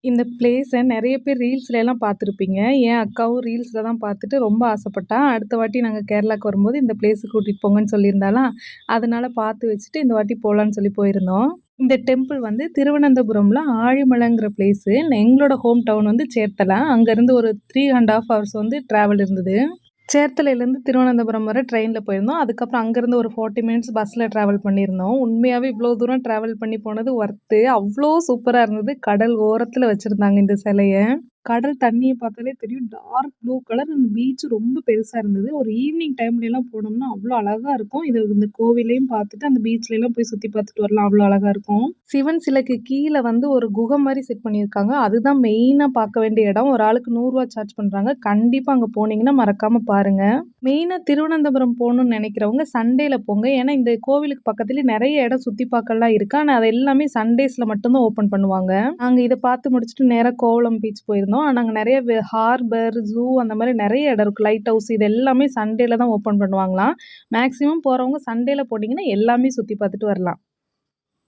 இந்த பிளேஸ நெறைய பேர் ரீல்ஸ்லலாம் பார்த்துருப்பீங்க. என் அக்காவும் ரீல்ஸ்ல தான் பார்த்துட்டு ரொம்ப ஆசைப்பட்டா. அடுத்த வாட்டி நாங்க கேரளாக்கு வரும்போது இந்த பிளேஸுக்கு கூட்டிட்டு போங்கன்னு சொல்லியிருந்தாளா, அதனால பார்த்து வச்சுட்டு இந்த வாட்டி போலான்னு சொல்லி போயிருந்தோம். இந்த டெம்பிள் வந்து திருவனந்தபுரம்ல ஆழிமலைங்கிற பிளேஸு. எங்களோட ஹோம் டவுன் வந்து சேர்த்தலா. அங்கருந்து ஒரு 3 1/2 ஹவர்ஸ் வந்து டிராவல் இருந்தது. சேர்த்தலையிலேருந்து திருவனந்தபுரம் வர ட்ரெயின்ல போயிருந்தோம். அதுக்கப்புறம் அங்கேருந்து ஒரு 40 மினிட்ஸ் பஸ்ல ட்ராவல் பண்ணியிருந்தோம். உண்மையாவே இவ்ளோ தூரம் ட்ராவல் பண்ணி போனது ஒர்த்து. அவ்ளோ சூப்பரா இருந்தது. கடல் ஓரத்துல வச்சிருந்தாங்க இந்த சிலைய. கடல் தண்ணிய பார்த்தாலே தெரியும். Dark blue colour and beach ரொம்ப பெருசா இருந்தது. ஒரு ஈவினிங் டைம்லலாம் போனோம்னா அவ்ளோ அழகா இருக்கும். இந்த கோவிலையும் பார்த்துட்டு, அந்த பீச்லலாம் போய் சுத்தி பார்த்துட்டு வரலாம். அவ்ளோ அழகா இருக்கும். சிவன் சிலைக்கு கீழ வந்து ஒரு குகை மாரி செட் பண்ணியிருக்காங்க. அதுதான் மெயினா பார்க்க வேண்டிய இடம். ஒரு ஆளுக்கு ரூ. 100 சார்ஜ் பண்றாங்க. கண்டிப்பா அங்க போனீங்கன்னா மறக்காம பாருங்க. மெயினா திருவனந்தபுரம் போணும்னு நெனைக்கிறவங்க சண்டேல போங்க. ஏன்னா, இந்த கோவிலுக்கு பக்கத்திலேயே நெறைய இடம் சுத்தி பார்க்கலாம் இருக்கு. ஆனா, அது எல்லாமே சண்டேஸ்ல மட்டும் தான் ஓப்பன் பண்ணுவாங்க. நாங்க இத பார்த்து முடிச்சுட்டு நேரா கோவளம் பீச் போயிருந்தோம். ஆனா, அங்க நெறைய ஹார்பர், ஜூ அந்த மாரி நெறைய இடம் இருக்கு. லைட் ஹவுஸ் இது எல்லாமே சண்டேல தான் ஓப்பன் பண்ணுவாங்களாம். மேக்ஸிமம் போறவங்க சண்டேல போனீங்கன்னா எல்லாமே சுத்தி பார்த்துட்டு வரலாம்.